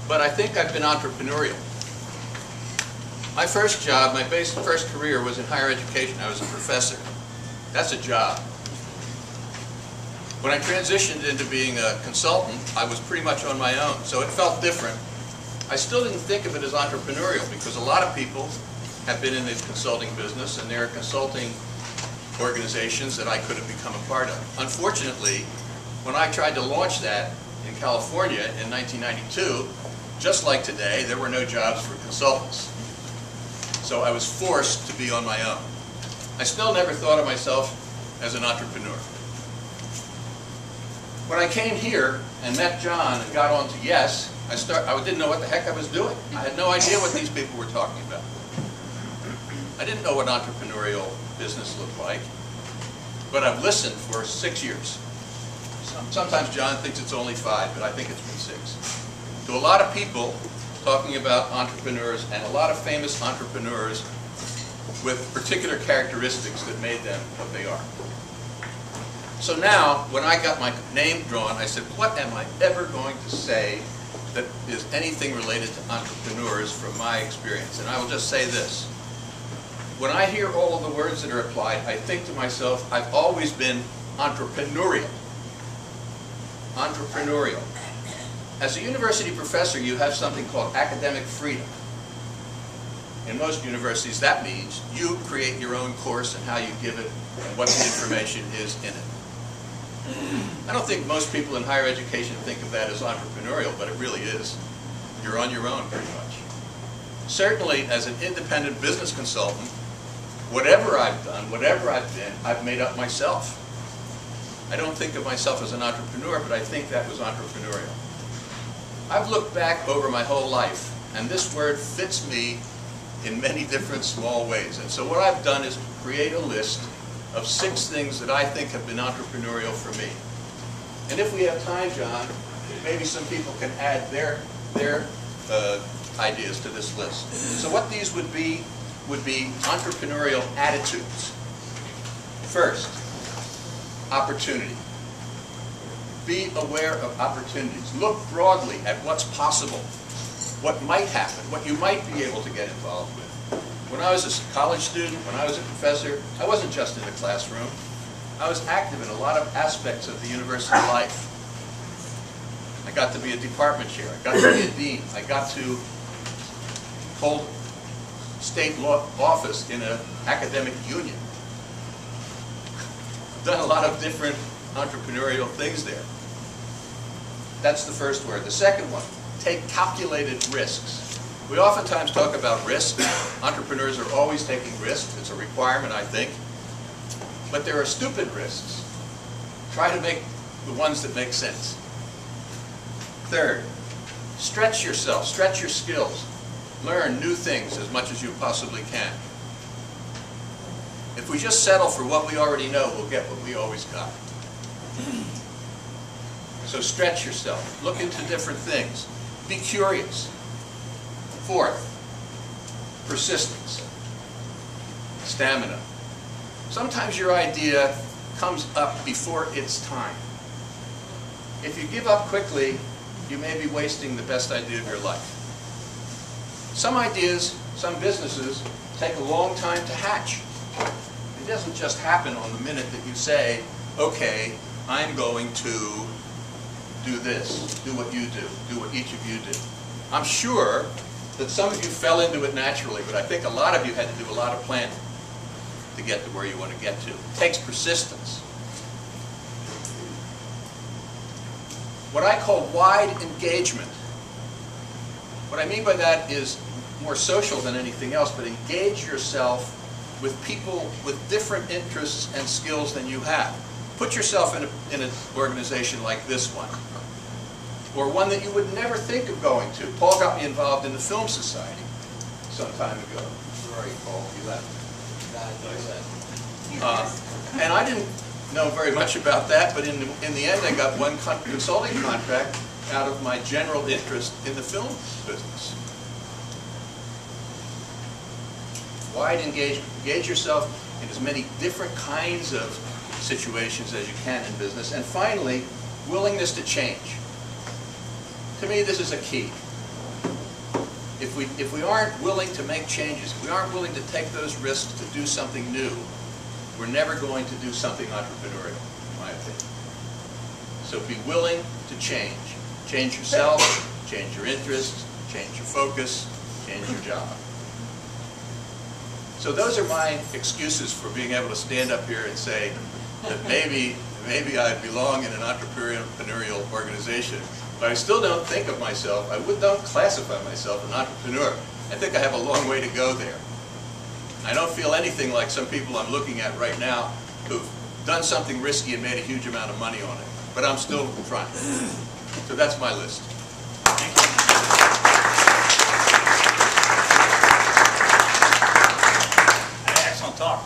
But I think I've been entrepreneurial. My first job, my first career was in higher education. I was a professor. That's a job. When I transitioned into being a consultant, I was pretty much on my own, so it felt different. I still didn't think of it as entrepreneurial because a lot of people have been in the consulting business and there are consulting organizations that I could have become a part of. Unfortunately, when I tried to launch that in California in 1992, just like today, there were no jobs for consultants. So I was forced to be on my own. I still never thought of myself as an entrepreneur. When I came here and met John and got on to Yes, I didn't know what the heck I was doing. I had no idea what these people were talking about. I didn't know what entrepreneurial business looked like, but I've listened for 6 years. Sometimes John thinks it's only 5, but I think it's been 6. To a lot of people talking about entrepreneurs and a lot of famous entrepreneurs with particular characteristics that made them what they are. So now, when I got my name drawn, I said, what am I ever going to say that is anything related to entrepreneurs from my experience? And I will just say this. When I hear all of the words that are applied, I think to myself, I've always been entrepreneurial. Entrepreneurial. As a university professor, you have something called academic freedom. In most universities, that means you create your own course and how you give it and what the information is in it. I don't think most people in higher education think of that as entrepreneurial, but it really is. You're on your own, pretty much. Certainly, as an independent business consultant, whatever I've done, whatever I've been, I've made up myself. I don't think of myself as an entrepreneur, but I think that was entrepreneurial. I've looked back over my whole life, and this word fits me in many different small ways. And so what I've done is create a list of 6 things that I think have been entrepreneurial for me. And if we have time, John, maybe some people can add their ideas to this list. So what these would be entrepreneurial attitudes. First, opportunity. Be aware of opportunities. Look broadly at what's possible, what might happen, what you might be able to get involved with. When I was a college student, when I was a professor, I wasn't just in the classroom. I was active in a lot of aspects of the university life. I got to be a department chair. I got to be a dean. I got to hold state law office in an academic union. I've done a lot of different entrepreneurial things there. That's the first word. The second one, take calculated risks. We oftentimes talk about risk. Entrepreneurs are always taking risks. It's a requirement, I think. But there are stupid risks. Try to make the ones that make sense. Third, stretch yourself, stretch your skills. Learn new things as much as you possibly can. If we just settle for what we already know, we'll get what we always got. So stretch yourself. Look into different things. Be curious. Fourth, persistence. Stamina. Sometimes your idea comes up before its time. If you give up quickly, you may be wasting the best idea of your life. Some ideas, some businesses, take a long time to hatch. It doesn't just happen on the minute that you say, okay, I'm going to do this, do what you do what each of you do. I'm sure that some of you fell into it naturally, but I think a lot of you had to do a lot of planning to get to where you want to get to. It takes persistence. What I call wide engagement. What I mean by that is more social than anything else, but engage yourself with people with different interests and skills than you have. Put yourself in an organization like this one, or one that you would never think of going to. Paul got me involved in the Film Society some time ago. Where are you, Paul? You left. And I didn't know very much about that, but in the end I got one consulting contract out of my general interest in the film business. Wide engagement. Engage yourself in as many different kinds of situations as you can in business. And finally, willingness to change. To me, this is a key. If we aren't willing to make changes, if we aren't willing to take those risks to do something new, we're never going to do something entrepreneurial, in my opinion. So be willing to change. Change yourself, change your interests, change your focus, change your job. So those are my excuses for being able to stand up here and say that maybe I belong in an entrepreneurial organization, but I still don't think of myself, don't classify myself an entrepreneur. I think I have a long way to go there. I don't feel anything like some people I'm looking at right now who've done something risky and made a huge amount of money on it, but I'm still trying. So that's my list. Thank you. Excellent talk.